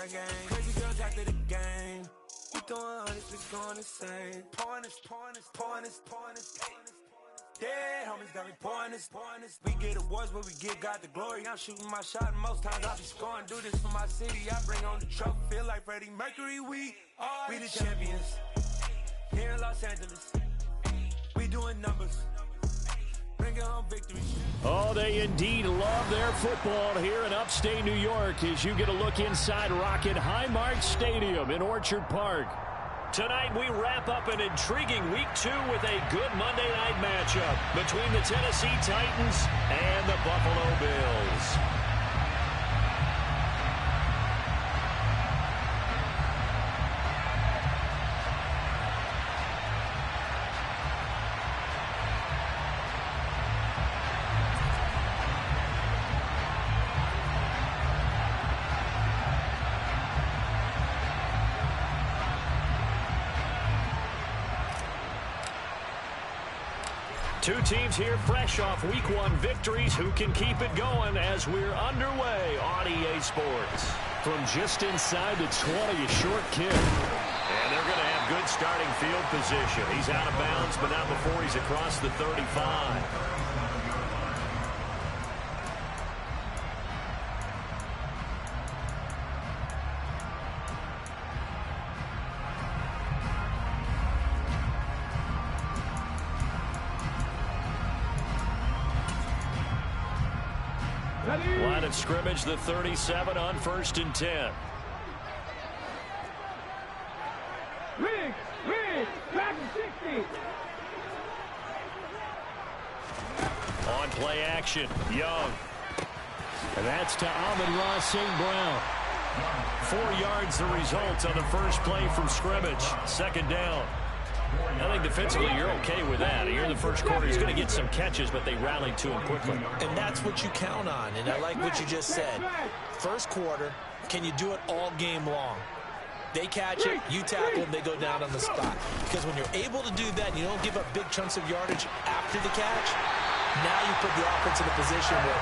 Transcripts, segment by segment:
that game. Crazy girls after the game. We doing honest, we going insane. Pointers. Yeah, homies got me pointers. We get awards, but we give God the glory. I'm shooting my shot, and most times I be scoring. Do this for my city, I bring on the trophy. Feel like Freddie Mercury, we the champions. Here in Los Angeles, we doing numbers. Bring it home victories. Oh, they indeed love their football here in upstate New York as you get a look inside Rocket Highmark Stadium in Orchard Park. Tonight we wrap up an intriguing Week 2 with a good Monday night matchup between the Tennessee Titans and the Buffalo Bills. Two teams here fresh off Week 1 victories. Who can keep it going as we're underway on EA Sports? From just inside the 20, a short kick. And they're going to have good starting field position. He's out of bounds, but not before he's across the 35. Line of scrimmage, the 37 on 1st and 10. Back to 60. On play action, Young. And that's to Amon-Ra St. Brown. 4 yards the result on the first play from scrimmage. Second down. I think defensively you're okay with that. Here in the first quarter, he's going to get some catches, but they rallied to him quickly. And that's what you count on, and I like what you just said. First quarter, can you do it all game long? They catch it, you tackle them, they go down on the spot. Because when you're able to do that and you don't give up big chunks of yardage after the catch, now you put the offense in a position where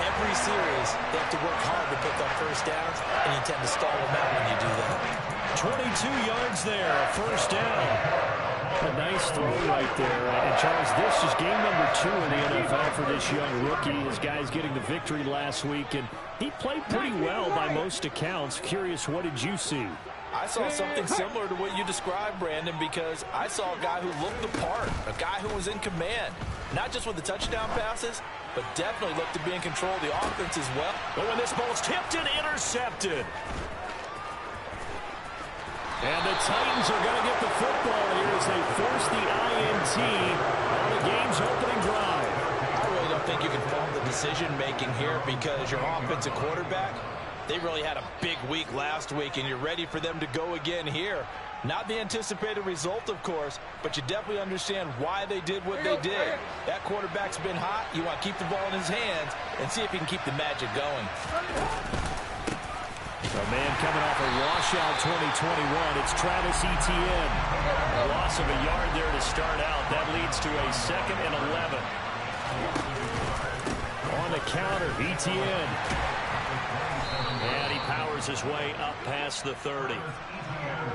every series they have to work hard to pick up first downs, and you tend to stall them out when you do that. 22 yards there, first down. A nice throw right there. And Charles, this is game number 2 in the NFL for this young rookie. His guys getting the victory last week, and he played pretty well by most accounts. Curious, what did you see? I saw something similar to what you described, Brandon, because I saw a guy who looked the part, a guy who was in command, not just with the touchdown passes, but definitely looked to be in control of the offense as well. But when this ball's tipped and intercepted. And the Titans are going to get the football here as they force the INT on the game's opening drive. I really don't think you can fault the decision-making here because your offensive quarterback, they really had a big week last week, and you're ready for them to go again here. Not the anticipated result, of course, but you definitely understand why they did what they did. That quarterback's been hot. You want to keep the ball in his hands and see if he can keep the magic going. A man coming off a washout 2021. It's Travis Etienne. A loss of a yard there to start out. That leads to a 2nd and 11. On the counter, Etienne. And he powers his way up past the 30.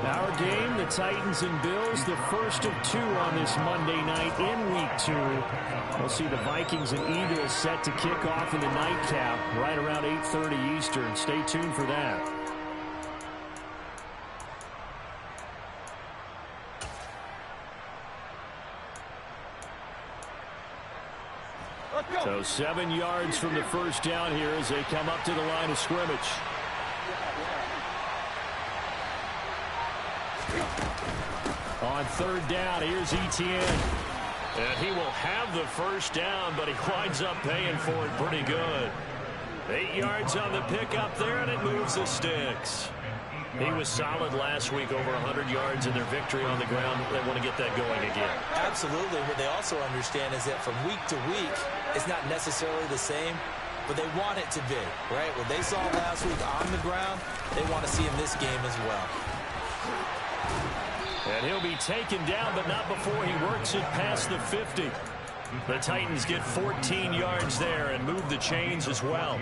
Our game, the Titans and Bills, the first of 2 on this Monday night in Week 2. We'll see the Vikings and Eagles set to kick off in the nightcap right around 8:30 Eastern. Stay tuned for that. So 7 yards from the first down here as they come up to the line of scrimmage. On 3rd down, here's Etienne. And he will have the first down, but he winds up paying for it pretty good. 8 yards on the pickup there, and it moves the sticks. He was solid last week, over 100 yards in their victory on the ground. They want to get that going again. Absolutely. What they also understand is that from week to week, it's not necessarily the same, but they want it to be, right? What they saw last week on the ground, they want to see in this game as well. And he'll be taken down, but not before he works it past the 50. The Titans get 14 yards there and move the chains as well.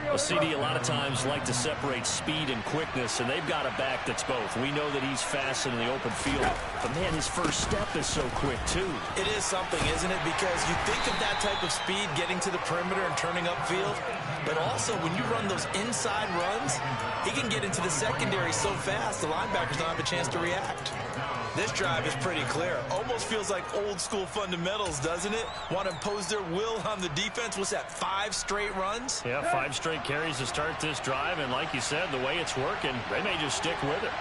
Well, CD, a lot of times like to separate speed and quickness, and they've got a back that's both. We know that he's fast in the open field, but, man, his first step is so quick, too. It is something, isn't it? Because you think of that type of speed getting to the perimeter and turning upfield, but also when you run those inside runs, he can get into the secondary so fast the linebackers don't have a chance to react. This drive is pretty clear. Almost feels like old school fundamentals, doesn't it? Want to impose their will on the defense. What's that, 5 straight runs? Yeah, 5 straight carries to start this drive, and like you said, the way it's working, they may just stick with it.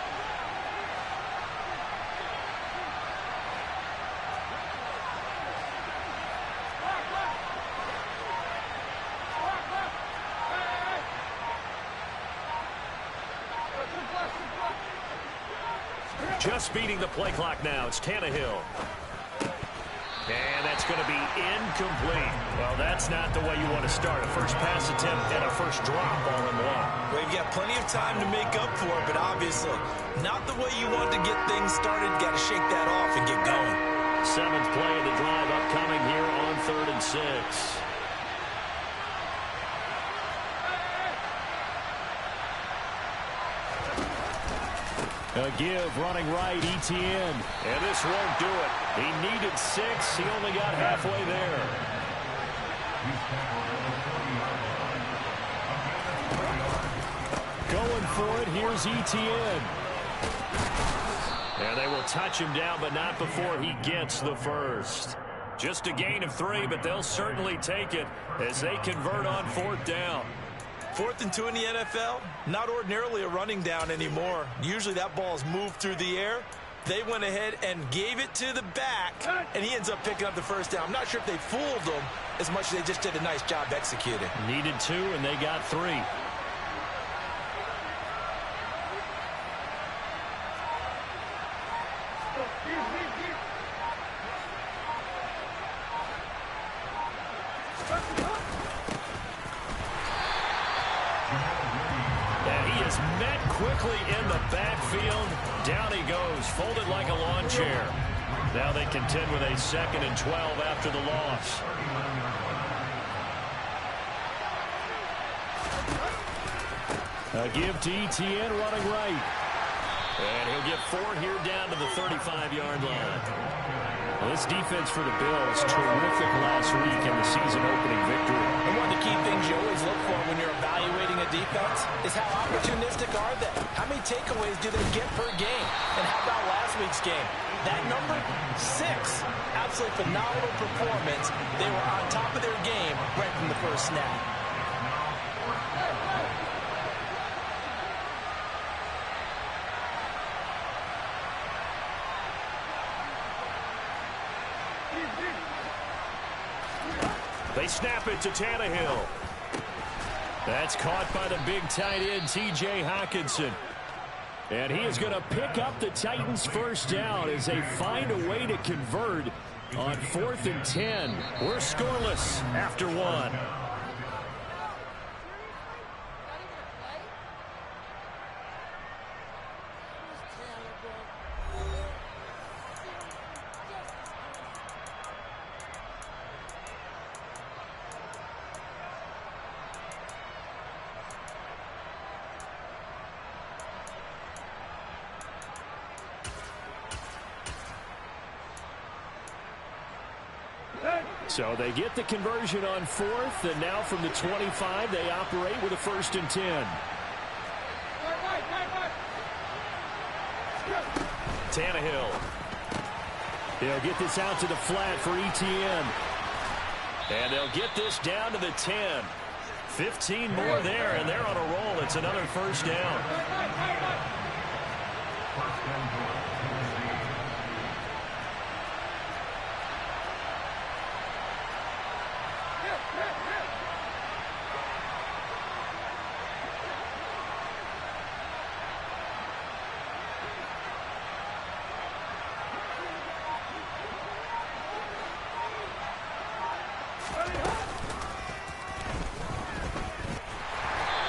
Just beating the play clock now. It's Tannehill. And that's going to be incomplete. Well, that's not the way you want to start. A first pass attempt and a first drop all in one. Well, you've got plenty of time to make up for it, but obviously not the way you want to get things started. Got to shake that off and get going. 7th play of the drive upcoming here on 3rd and 6. A give, running right, ETN. And this won't do it. He needed 6. He only got halfway there. Going for it, here's ETN. And they will touch him down, but not before he gets the first. Just a gain of 3, but they'll certainly take it as they convert on 4th down. 4th and 2 in the NFL, not ordinarily a running down anymore. Usually that ball is moved through the air. They went ahead and gave it to the back, and he ends up picking up the first down. I'm not sure if they fooled him as much as they just did a nice job executing. Needed 2, and they got 3. Quickly in the backfield. Down he goes, folded like a lawn chair. Now they contend with a 2nd and 12 after the loss. A give to ETN running right. And he'll get 4 here down to the 35-yard line. Well, this defense for the Bills, terrific last week in the season-opening victory. And one of the key things you always look for when you're evaluating a defense is how opportunistic are they? How many takeaways do they get per game? And how about last week's game? That number, 6. Absolutely phenomenal performance. They were on top of their game right from the first snap. They snap it to Tannehill. That's caught by the big tight end, T.J. Hockenson. And he is going to pick up the Titans' first down as they find a way to convert on 4th and 10. We're scoreless after 1. So they get the conversion on 4th, and now from the 25, they operate with a 1st and 10. Tannehill. They'll get this out to the flat for ETN. And they'll get this down to the 10. 15 more there, and they're on a roll. It's another first down.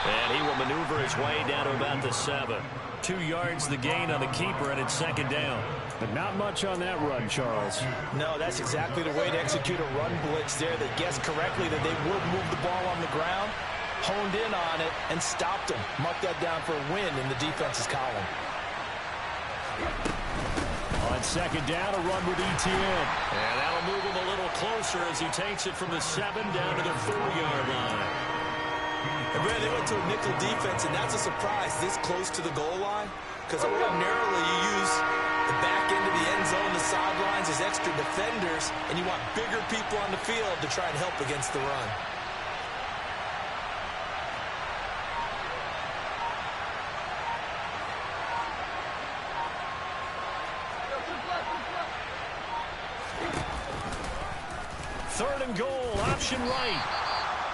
And he will maneuver his way down to about the 7. 2 yards the gain on the keeper, and it's 2nd down. But not much on that run, Charles. No, that's exactly the way to execute a run blitz there. They guessed correctly that they would move the ball on the ground. honed in on it and stopped him. Mark that down for a win in the defense's column. On second down, a run with ETN. And that'll move him a little closer as he takes it from the 7 down to the 4-yard line. And Brad, they went to a nickel defense, and that's a surprise this close to the goal line, because ordinarily you use the back end of the end zone, the sidelines as extra defenders, and you want bigger people on the field to try and help against the run. Third and goal, option right.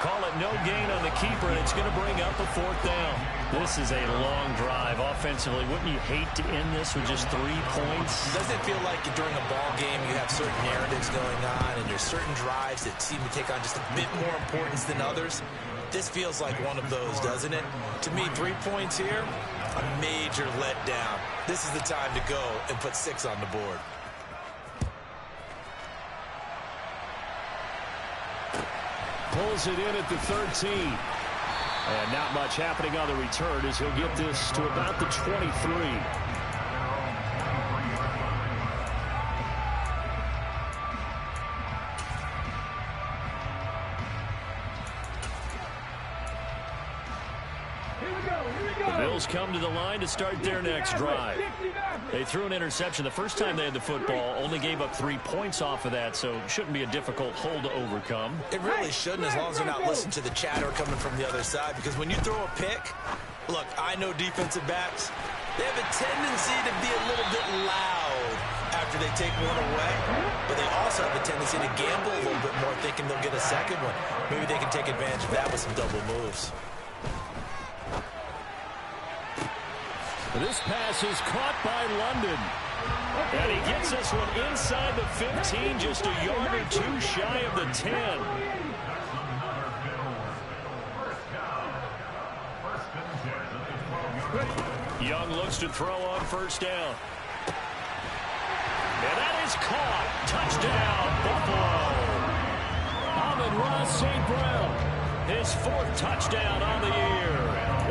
Call it no gain on the keeper, and it's going to bring up a 4th down. This is a long drive offensively. Wouldn't you hate to end this with just 3 points? Doesn't it feel like during a ball game you have certain narratives going on and there's certain drives that seem to take on just a bit more importance than others? This feels like one of those, doesn't it? To me, 3 points here, a major letdown. This is the time to go and put 6 on the board. Pulls it in at the 13. And not much happening on the return as he'll get this to about the 23. The Bills come to the line to start their next drive. They threw an interception the first time they had the football, only gave up 3 points off of that, so it shouldn't be a difficult hole to overcome. It really shouldn't, as long as they're not listening to the chatter coming from the other side, because when you throw a pick, look, I know defensive backs, they have a tendency to be a little bit loud after they take one away, but they also have a tendency to gamble a little bit more, thinking they'll get a second one. Maybe they can take advantage of that with some double moves. This pass is caught by London. And he gets this one inside the 15, just a yard or 2 shy of the 10. Young looks to throw on first down. And that is caught. Touchdown, Buffalo. Amon-Ra St. Brown, his 4th touchdown on the year.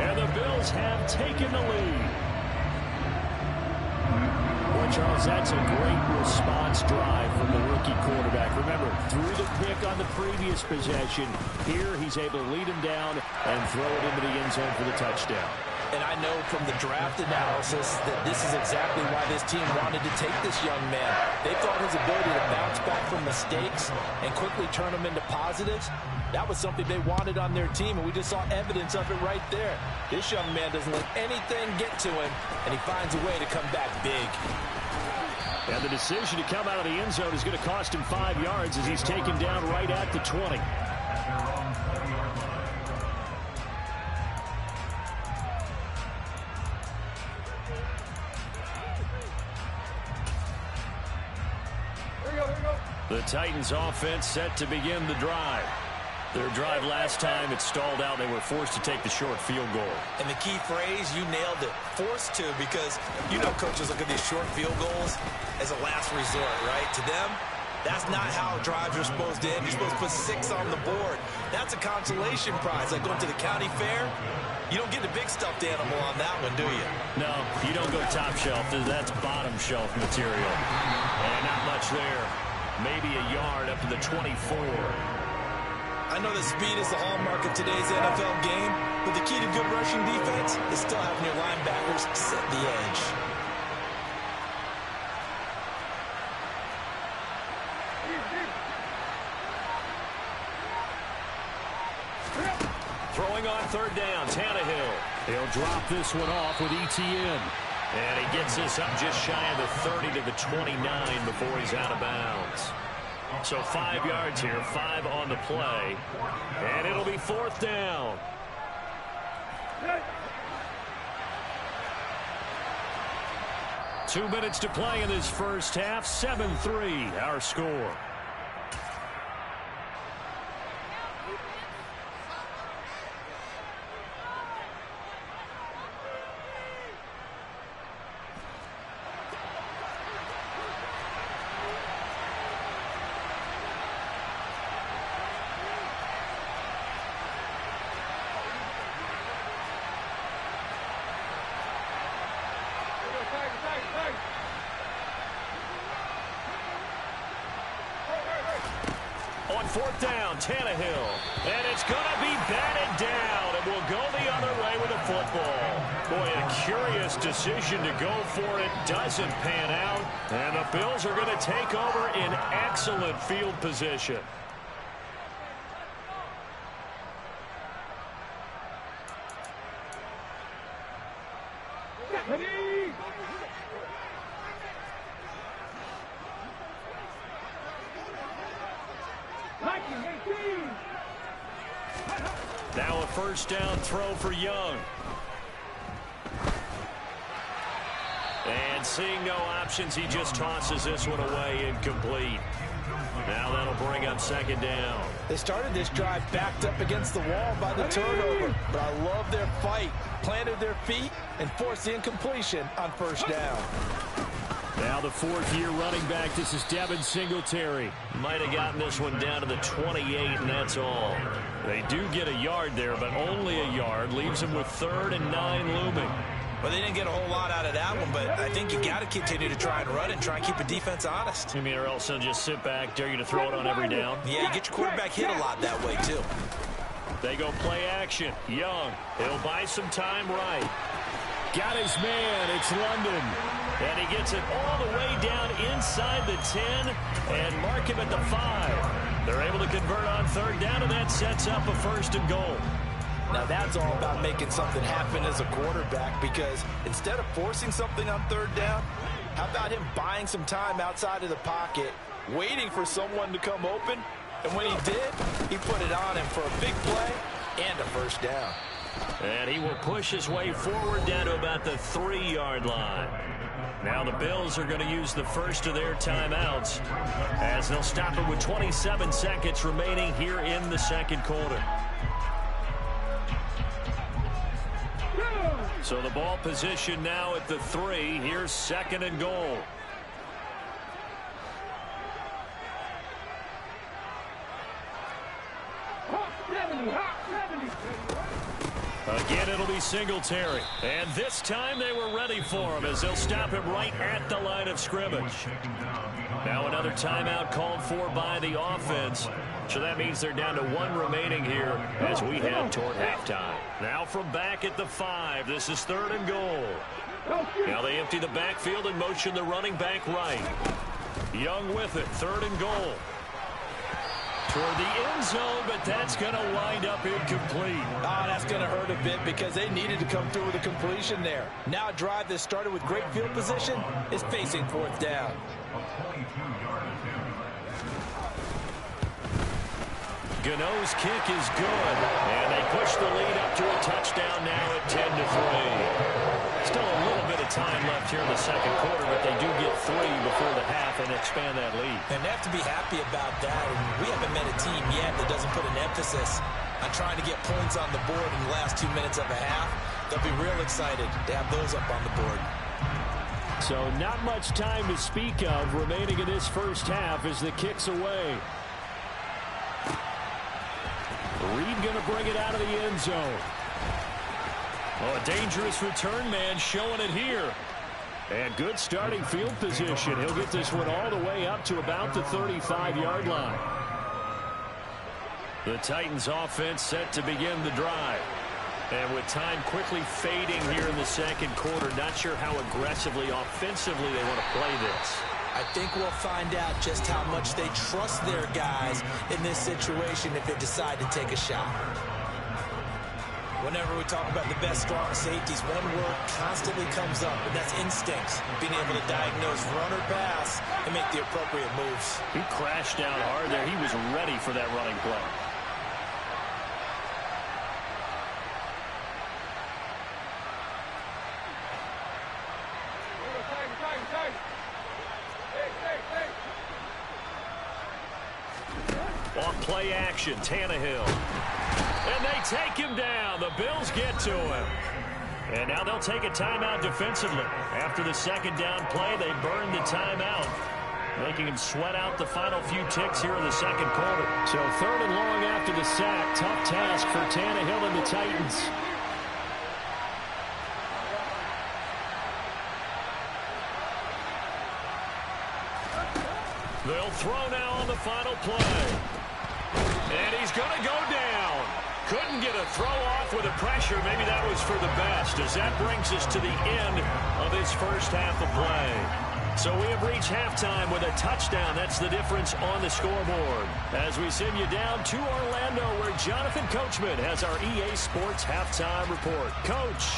And the Bills have taken the lead. Well, Charles, that's a great response drive from the rookie quarterback. Remember, threw the pick on the previous possession. Here, he's able to lead him down and throw it into the end zone for the touchdown. And I know from the draft analysis that this is exactly why this team wanted to take this young man. They thought his ability to bounce back from mistakes and quickly turn them into positives, that was something they wanted on their team, and we just saw evidence of it right there. This young man doesn't let anything get to him, and he finds a way to come back big. And the decision to come out of the end zone is going to cost him 5 yards as he's taken down right at the 20. The Titans offense set to begin the drive. Their drive last time, it stalled out. They were forced to take the short field goal. And the key phrase, you nailed it, forced to, because you know coaches look at these short field goals as a last resort, right? To them, that's not how drives are supposed to end. You're supposed to put 6 on the board. That's a consolation prize, like going to the county fair. You don't get the big stuffed animal on that one, do you? No, you don't go top shelf. That's bottom shelf material. And not much there. Maybe a yard up to the 24. I know that speed is the hallmark of today's NFL game, but the key to good rushing defense is still having your linebackers set the edge. Throwing on third down, Tannehill. He'll drop this one off with ETN. And he gets this up just shy of the 30 to the 29 before he's out of bounds. So 5 yards here, 5 on the play. And it'll be 4th down. Two minutes to play in this first half. 7-3, our score. 4th down, Tannehill. And it's going to be batted down, and will go the other way with the football. Boy, a curious decision to go for it. Doesn't pan out. And the Bills are going to take over in excellent field position. Now a 1st down throw for Young. And seeing no options, he just tosses this one away, incomplete. Now that'll bring up 2nd down. They started this drive backed up against the wall by the turnover, but I love their fight. Planted their feet and forced the incompletion on 1st down. Now the 4th-year running back. This is Devin Singletary. Might have gotten this one down to the 28, and that's all. They do get a yard there, but only a yard. Leaves them with 3rd and 9 looming. Well, they didn't get a whole lot out of that one, but I think you got to continue to try and run and try and keep the defense honest. I mean, or else they'll just sit back, dare you to throw it on every down. Yeah, you get your quarterback hit a lot that way, too. They go play action. Young, he'll buy some time right. Got his man. It's London. And he gets it all the way down inside the 10 and mark him at the 5. They're able to convert on 3rd down, and that sets up a 1st and goal. Now that's all about making something happen as a quarterback, because instead of forcing something on 3rd down, how about him buying some time outside of the pocket, waiting for someone to come open, and when he did, he put it on him for a big play and a 1st down. And he will push his way forward down to about the 3-yard line. Now the Bills are going to use the 1st of their timeouts, as they'll stop it with 27 seconds remaining here in the 2nd quarter. So the ball position now at the 3. Here's 2nd and goal. Again, it'll be Singletary. And this time they were ready for him, as they'll stop him right at the line of scrimmage. Now another timeout called for by the offense. So that means they're down to 1 remaining here as we head toward halftime. Now from back at the 5, this is 3rd and goal. Now they empty the backfield and motion the running back right. Young with it, 3rd and goal. Toward the end zone, but that's going to wind up incomplete. That's going to hurt a bit, because they needed to come through with a completion there. Now a drive that started with great field position is facing 4th down. Gano's kick is good, and they push the lead up to a touchdown now at 10-3. Still a little bit of time left here in the 2nd quarter, but they do get 3 before the half and expand that lead. And they have to be happy about that. We haven't met a team yet that doesn't put an emphasis on trying to get points on the board in the last 2 minutes of a half. They'll be real excited to have those up on the board. So not much time to speak of remaining in this 1st half as the kick's away. Reed going to bring it out of the end zone. Oh, a dangerous return man showing it here. And good starting field position. He'll get this one all the way up to about the 35-yard line. The Titans offense set to begin the drive. And with time quickly fading here in the 2nd quarter, not sure how aggressively, offensively they want to play this. I think we'll find out just how much they trust their guys in this situation if they decide to take a shot. Whenever we talk about the best strong safeties, one word constantly comes up, and that's instincts. Being able to diagnose run or pass and make the appropriate moves. He crashed down hard there. He was ready for that running play. On play action, Tannehill. And they take him down. The Bills get to him. And now they'll take a timeout defensively. After the 2nd down play, they burn the timeout, making him sweat out the final few ticks here in the 2nd quarter. So 3rd and long after the sack. Tough task for Tannehill and the Titans. They'll throw now on the final play. And he's going to go down. Couldn't get a throw off with the pressure. Maybe that was for the best, as that brings us to the end of this first half of play. So we have reached halftime with a touchdown. That's the difference on the scoreboard. As we send you down to Orlando, where Jonathan Coachman has our EA Sports halftime report. Coach.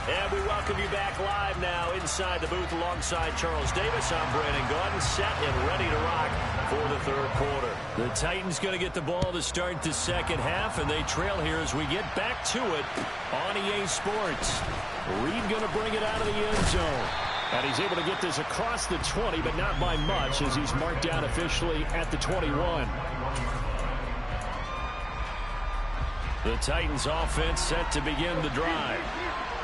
And we welcome you back live now inside the booth alongside Charles Davis. I'm Brandon Gaudin, set and ready to rock for the third quarter. The Titans going to get the ball to start the second half, and they trail here as we get back to it on EA Sports. Reed going to bring it out of the end zone. And he's able to get this across the 20, but not by much, as he's marked down officially at the 21. The Titans offense set to begin the drive.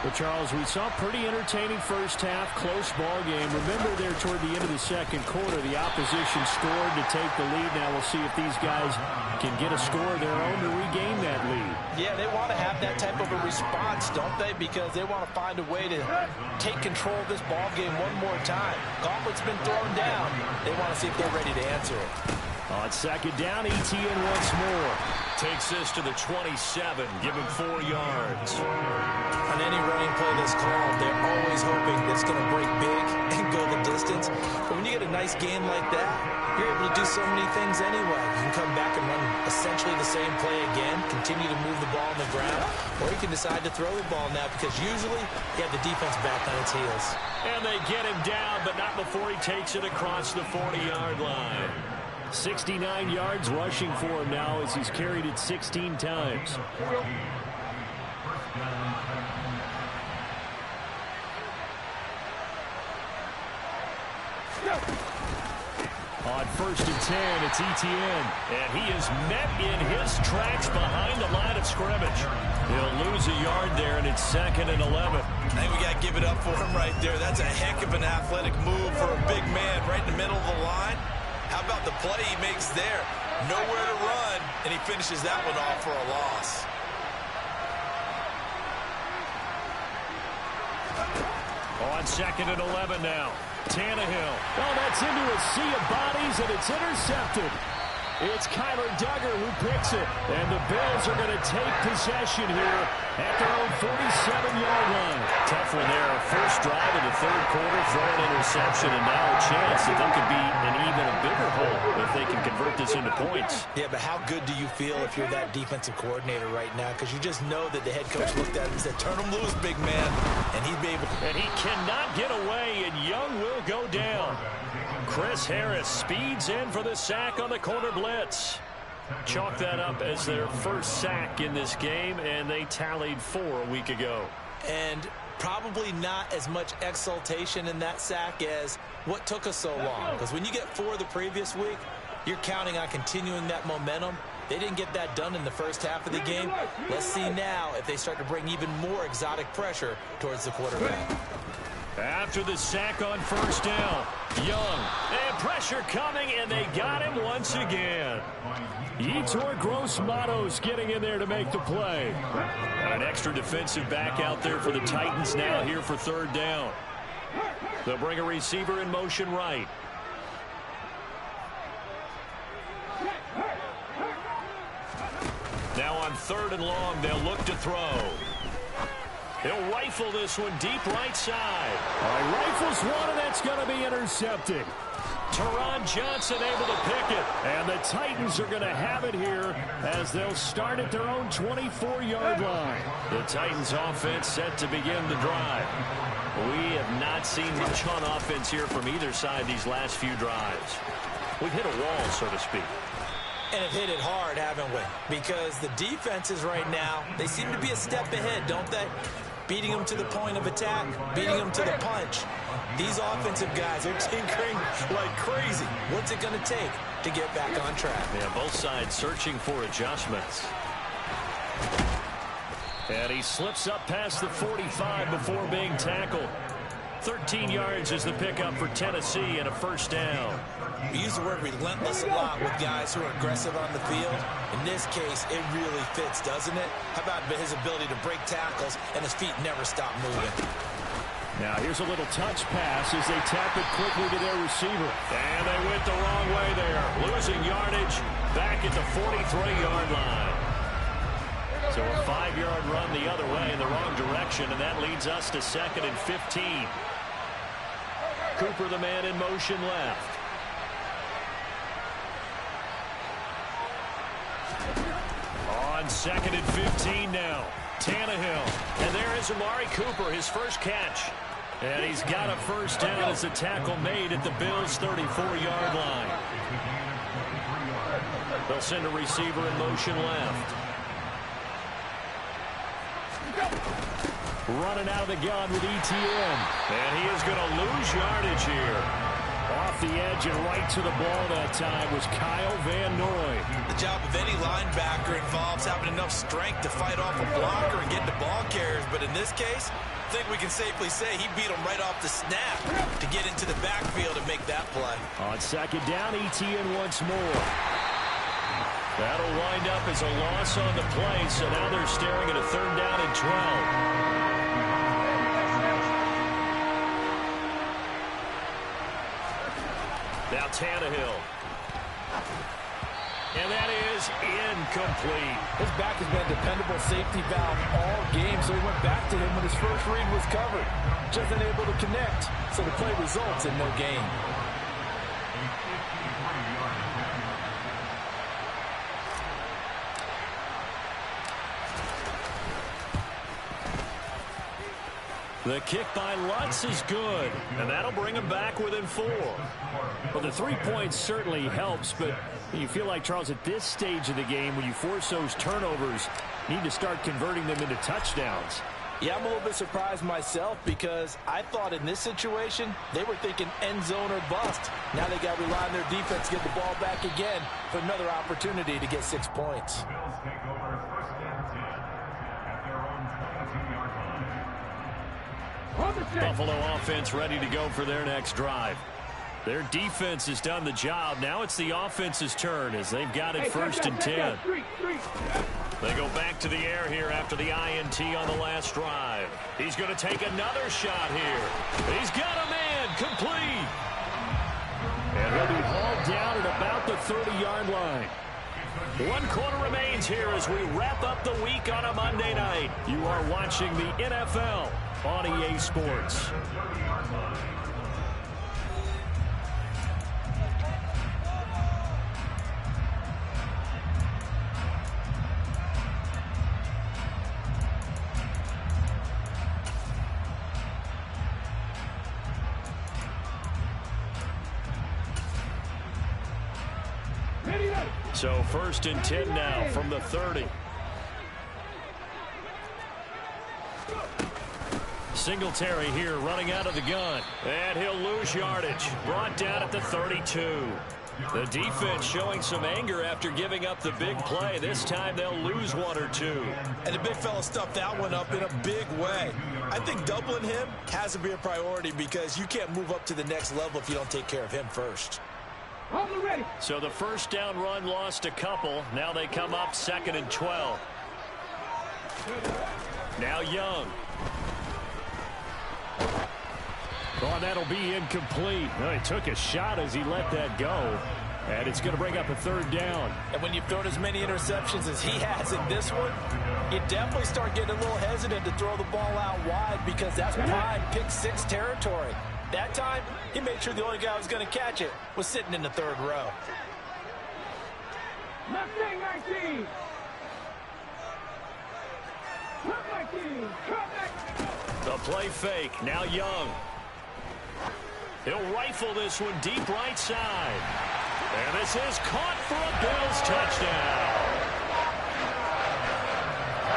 Well, Charles, we saw a pretty entertaining first half, close ball game. Remember there toward the end of the second quarter, the opposition scored to take the lead. Now we'll see if these guys can get a score of their own to regain that lead. Yeah, they want to have that type of a response, don't they? Because they want to find a way to take control of this ball game one more time. Gauntlet's been thrown down. They want to see if they're ready to answer it. On second down, ETN once more. Takes this to the 27, give him 4 yards. On any running play that's called, they're always hoping that it's going to break big and go the distance. But when you get a nice game like that, you're able to do so many things anyway. You can come back and run essentially the same play again, continue to move the ball on the ground, or you can decide to throw the ball now because usually you have the defense back on its heels. And they get him down, but not before he takes it across the 40-yard line. 69 yards rushing for him now as he's carried it 16 times. On first and 10, it's ETN. And he is met in his tracks behind the line of scrimmage. He'll lose a yard there, and it's 2nd and 11. I think we got to give it up for him right there. That's a heck of an athletic move for a big man right in the middle of the line. How about the play he makes there? Nowhere to run, and he finishes that one off for a loss. On 2nd and 11 now. Tannehill. Oh, that's into a sea of bodies, and it's intercepted. It's Kyler Duggar who picks it. And the Bills are going to take possession here at their own 47-yard line. Tough one there. First drive of the third quarter, throw an interception, and now a chance that they could be in even a bigger hole if they can convert this into points. Yeah, but how good do you feel if you're that defensive coordinator right now? Because you just know that the head coach looked at him and said, turn him loose, big man. And he'd be able to. And he cannot get away, and Young will go down. Chris Harris speeds in for the sack on the corner blitz. Chalk that up as their first sack in this game, and they tallied 4 a week ago. And probably not as much exultation in that sack as what took us so long. Because when you get 4 the previous week, you're counting on continuing that momentum. They didn't get that done in the first half of the game. Let's see now if they start to bring even more exotic pressure towards the quarterback. After the sack on first down, Young, and pressure coming, and they got him once again. Yetur Gross-Matos getting in there to make the play. An extra defensive back out there for the Titans now here for third down. They'll bring a receiver in motion right. Now on 3rd and long, they'll look to throw. He'll rifle this one deep right side. Rifles one, and that's going to be intercepted. Teron Johnson able to pick it. And the Titans are going to have it here as they'll start at their own 24-yard line. The Titans offense set to begin the drive. We have not seen much on offense here from either side these last few drives. We've hit a wall, so to speak. And have hit it hard, haven't we? Because the defenses right now, they seem to be a step ahead, don't they? Beating them to the point of attack, beating them to the punch. These offensive guys are tinkering like crazy. What's it going to take to get back on track? Yeah, both sides searching for adjustments. And he slips up past the 45 before being tackled. 13 yards is the pickup for Tennessee and a first down. We use the word relentless a lot with guys who are aggressive on the field. In this case, it really fits, doesn't it? How about his ability to break tackles and his feet never stop moving? Now here's a little touch pass as they tap it quickly to their receiver. And they went the wrong way there. Losing yardage back at the 43-yard line. So a 5-yard run the other way in the wrong direction, and that leads us to 2nd and 15. Cooper, the man in motion left. On 2nd and 15 now. Tannehill. And there is Amari Cooper, his first catch. And he's got a first down as a tackle made at the Bills' 34-yard line. They'll send a receiver in motion left. Running out of the gun with ETN. And he is going to lose yardage here. Off the edge and right to the ball that time was Kyle Van Noy. The job of any linebacker involves having enough strength to fight off a blocker and get the ball carriers. But in this case, I think we can safely say he beat him right off the snap to get into the backfield and make that play. On 2nd down, ETN once more. That'll wind up as a loss on the play, so now they're staring at a 3rd down and 12. Now Tannehill. And that is incomplete. His back has been a dependable safety valve all game, so he went back to him when his first read was covered. Just unable to connect, so the play results in no gain. The kick by Lutz is good, and that'll bring him back within 4. Well, the 3 points certainly helps, but you feel like, Charles, at this stage of the game, when you force those turnovers, you need to start converting them into touchdowns. Yeah, I'm a little bit surprised myself because I thought in this situation, they were thinking end zone or bust. Now they got to rely on their defense to get the ball back again for another opportunity to get 6 points. Buffalo offense ready to go for their next drive. Their defense has done the job. Now it's the offense's turn as they've got it 1st and 10. They go back to the air here after the INT on the last drive. He's going to take another shot here. He's got a man complete. And he'll be hauled down at about the 30-yard line. 1 quarter remains here as we wrap up the week on a Monday night. You are watching the NFL on EA Sports. So 1st and 10 now from the 30. Singletary here running out of the gun. And he'll lose yardage. Brought down at the 32. The defense showing some anger after giving up the big play. This time they'll lose 1 or 2. And the big fella stuffed that one up in a big way. I think doubling him has to be a priority because you can't move up to the next level if you don't take care of him first. So the 1st down run lost a couple. Now they come up 2nd and 12. Now Young. Oh, that'll be incomplete. Well, he took a shot as he let that go. And it's going to bring up a 3rd down. And when you've thrown as many interceptions as he has in this one, you definitely start getting a little hesitant to throw the ball out wide because that's prime pick 6 territory. That time, he made sure the only guy who was going to catch it was sitting in the 3rd row. Mustang 19. The play fake. Now Young. He'll rifle this one deep right side. And this is caught for a Bills touchdown.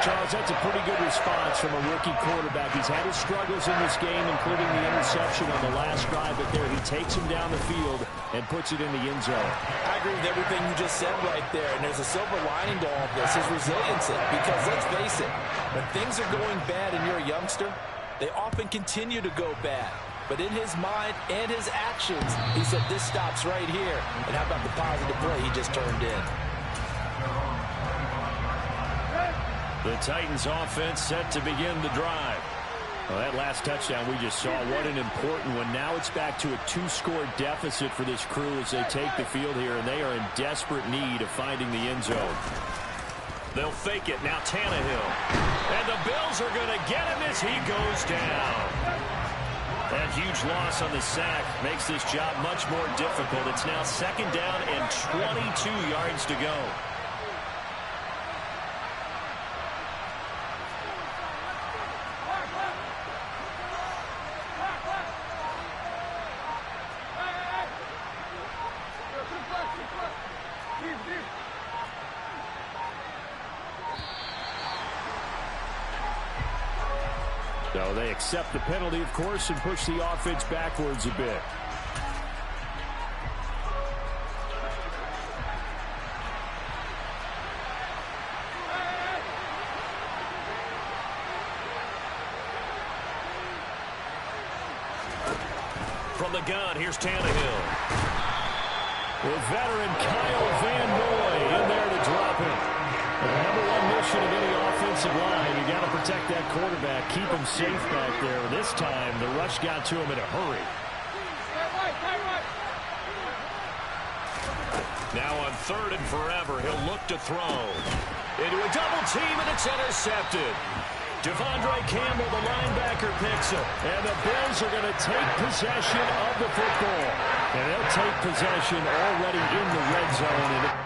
Charles, that's a pretty good response from a rookie quarterback. He's had his struggles in this game, including the interception on the last drive, but there he takes him down the field and puts it in the end zone. I agree with everything you just said right there, and there's a silver lining to all of this, his resiliency, because let's face it, when things are going bad and you're a youngster, they often continue to go bad. But in his mind and his actions, he said, this stops right here. And how about the positive play he just turned in? The Titans offense set to begin the drive. Well, that last touchdown we just saw, what an important one. Now it's back to a 2-score deficit for this crew as they take the field here, and they are in desperate need of finding the end zone. They'll fake it. Now Tannehill. And the Bills are going to get him as he goes down. That huge loss on the sack makes this job much more difficult. It's now 2nd down and 22 yards to go. So they accept the penalty, of course, and push the offense backwards a bit. From the gun, here's Tannehill. With veteran Kyle Van Noy in there to drop it. The #1 mission of any offensive line, you got to protect that quarterback, keep him safe back there. This time, the rush got to him in a hurry. Now on 3rd and forever, he'll look to throw. Into a double team, and it's intercepted. Devondre Campbell, the linebacker, picks it. And the Bills are going to take possession of the football. And they'll take possession already in the red zone.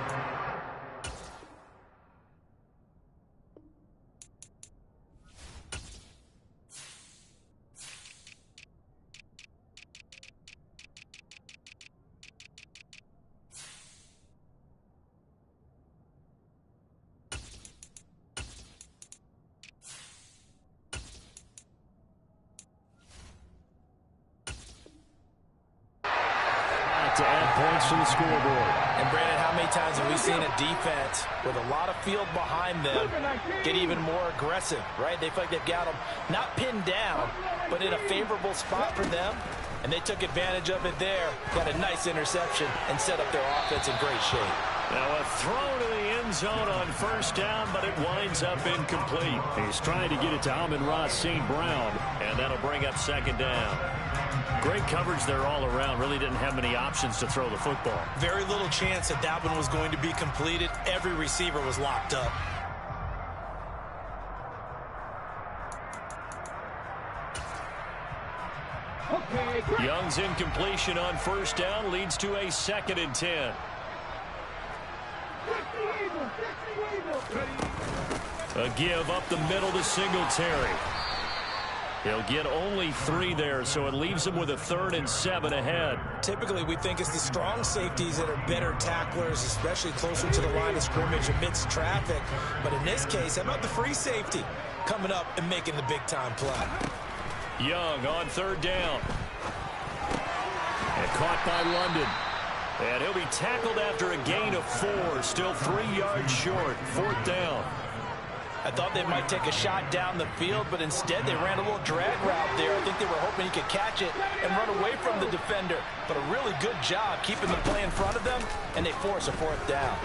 To add points to the scoreboard. And Brandon, how many times have we seen a defense with a lot of field behind them get even more aggressive, right? They feel like they've got them not pinned down, but in a favorable spot for them, and they took advantage of it there, got a nice interception, and set up their offense in great shape. Now a throw to the end zone on 1st down, but it winds up incomplete. He's trying to get it to Amon-Ra St. Brown, and that'll bring up 2nd down. Great coverage there all around. Really didn't have many options to throw the football. Very little chance that that one was going to be completed. Every receiver was locked up. Young's incompletion on 1st down leads to a 2nd and 10. A give up the middle to Singletary. He'll get only 3 there, so it leaves him with a 3rd and 7 ahead. Typically, we think it's the strong safeties that are better tacklers, especially closer to the line of scrimmage amidst traffic. But in this case, how about the free safety coming up and making the big-time play? Young on 3rd down. And caught by London. And he'll be tackled after a gain of 4, still 3 yards short. 4th down. I thought they might take a shot down the field, but instead they ran a little drag route there. I think they were hoping he could catch it and run away from the defender. But a really good job keeping the play in front of them, and they force a 4th down.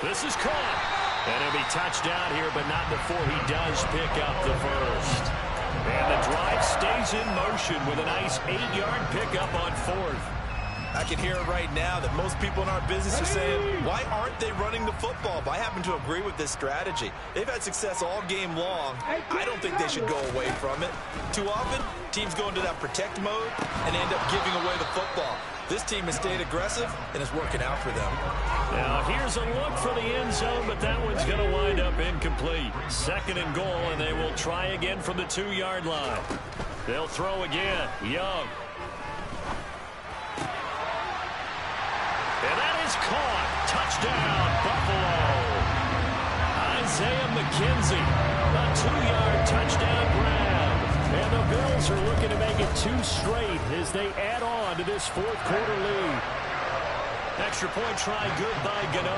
This is caught. And he'll be touched down here, but not before he does pick up the 1st. And the drive stays in motion with a nice 8-yard pickup on 4th. I can hear it right now that most people in our business are saying, why aren't they running the football? But I happen to agree with this strategy. They've had success all game long. I don't think they should go away from it. Too often, teams go into that protect mode and end up giving away the football. This team has stayed aggressive, and it's working out for them. Now, here's a look for the end zone, but that one's going to wind up incomplete. 2nd and goal, and they will try again from the 2-yard line. They'll throw again. Young. And that is caught. Touchdown, Buffalo. Isaiah McKenzie, a 2-yard touchdown grab. And the Bills are looking to make it 2 straight as they add on to this 4th quarter lead. Extra point try good by Gano.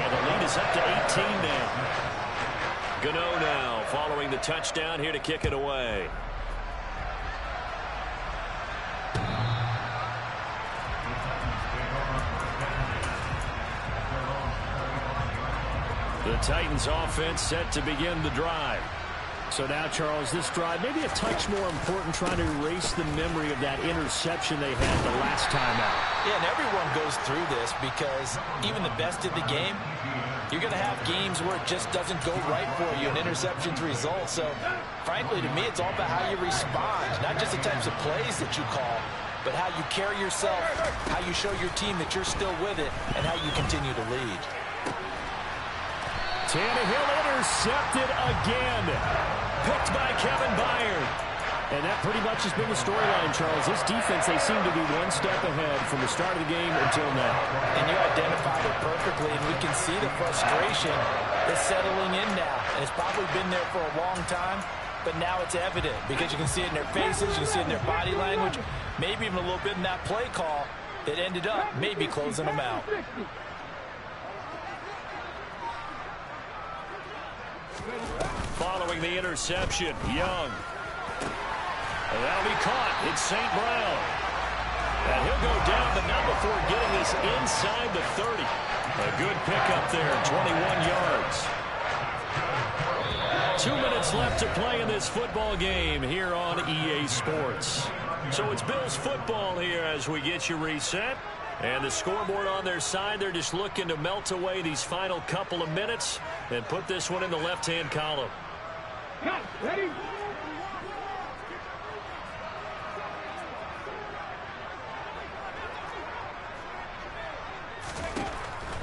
And the lead is up to 18 now. Gano now following the touchdown here to kick it away. The Titans offense set to begin the drive. So now, Charles, this drive, maybe a touch more important, trying to erase the memory of that interception they had the last time out. Yeah, and everyone goes through this because even the best of the game, you're going to have games where it just doesn't go right for you, and interceptions result. So, frankly, to me, it's all about how you respond, not just the types of plays that you call, but how you carry yourself, how you show your team that you're still with it, and how you continue to lead. Tannehill intercepted again. Picked by Kevin Byard. And that pretty much has been the storyline, Charles. This defense, they seem to be one step ahead from the start of the game until now. And you identified it perfectly, and we can see the frustration is settling in now. And it's probably been there for a long time, but now it's evident because you can see it in their faces, you can see it in their body language, maybe even a little bit in that play call that ended up maybe closing them out. Following the interception, Young. And that'll be caught. It's St. Brown. And he'll go down, but not before getting this inside the 30. A good pickup there, 21 yards. 2 minutes left to play in this football game here on EA Sports. So it's Bills football here as we get you reset. And the scoreboard on their side, they're just looking to melt away these final couple of minutes and put this one in the left-hand column. Ready?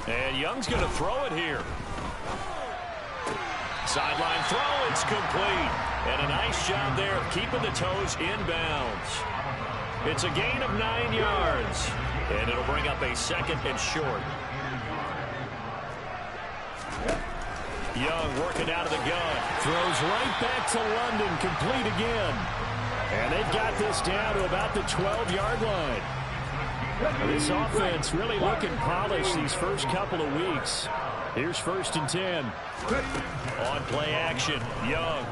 And Young's going to throw it here. Sideline throw, it's complete. And a nice job there of keeping the toes inbounds. It's a gain of 9 yards. And it'll bring up a second and short. Young working out of the gun. Throws right back to London, complete again. And they've got this down to about the 12-yard line. This offense really looking polished these first couple of weeks. Here's 1st and 10. On play action, Young.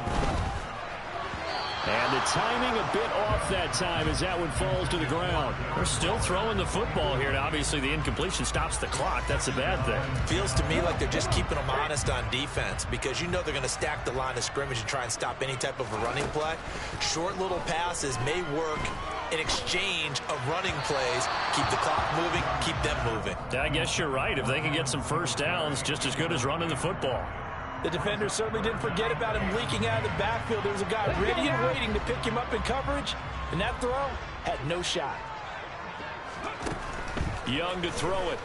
And the timing a bit off that time as that one falls to the ground. They're still throwing the football here. Now, obviously, the incompletion stops the clock. That's a bad thing. Feels to me like they're just keeping them honest on defense because you know they're going to stack the line of scrimmage and try and stop any type of a running play. Short little passes may work in exchange of running plays. Keep the clock moving, keep them moving. I guess you're right. If they can get some first downs, just as good as running the football. The defender certainly didn't forget about him leaking out of the backfield. There was a guy ready and waiting to pick him up in coverage, and that throw had no shot. Young to throw it.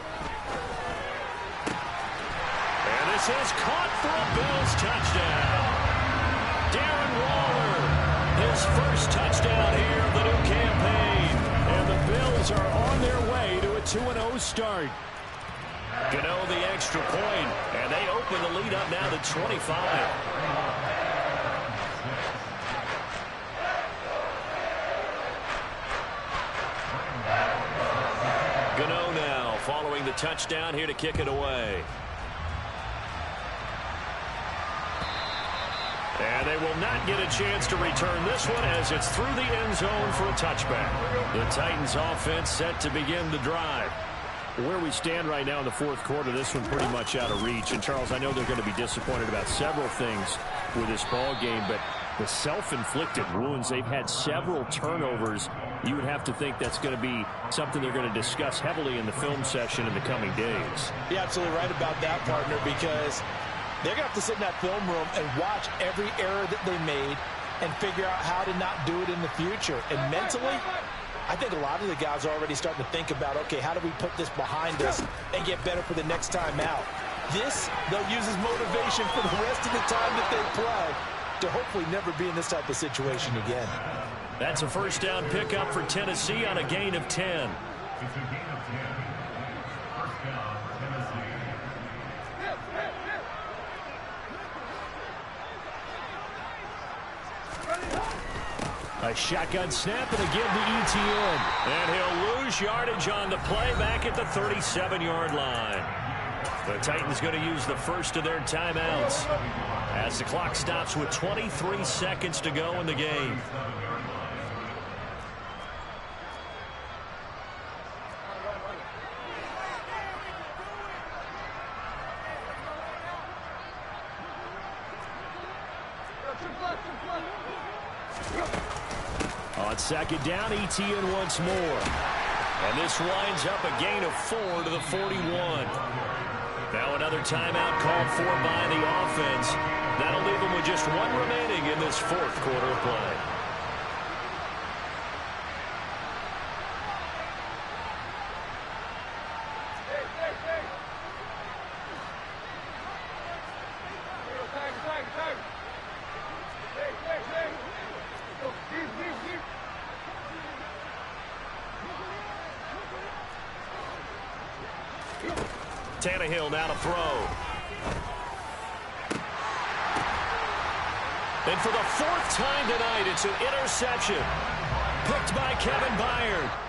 And this is caught for a Bills touchdown. Darren Waller, his first touchdown here of the new campaign. And the Bills are on their way to a 2-0 start. Gano the extra point, and they open the lead up now to 25. Gano now following the touchdown here to kick it away. And they will not get a chance to return this one as it's through the end zone for a touchback. The Titans offense set to begin the drive. Where we stand right now in the fourth quarter, this one pretty much out of reach. And, Charles, I know they're going to be disappointed about several things with this ball game, but the self-inflicted wounds, they've had several turnovers. You would have to think that's going to be something they're going to discuss heavily in the film session in the coming days. You're absolutely right about that, partner, because they're going to have to sit in that film room and watch every error that they made and figure out how to not do it in the future. And mentally, I think a lot of the guys are already starting to think about, okay, how do we put this behind us and get better for the next time out? This, they'll use as motivation for the rest of the time that they play to hopefully never be in this type of situation again. That's a first down pickup for Tennessee on a gain of 10. A shotgun snap and again to ETN. And he'll lose yardage on the play back at the 37-yard line. The Titans going to use the first of their timeouts as the clock stops with 23 seconds to go in the game. On second down, ETN once more. And this winds up a gain of 4 to the 41. Now another timeout called for by the offense. That'll leave them with just 1 remaining in this fourth quarter of play. Tannehill now to throw. And for the 4th time tonight, it's an interception. Picked by Kevin Byard.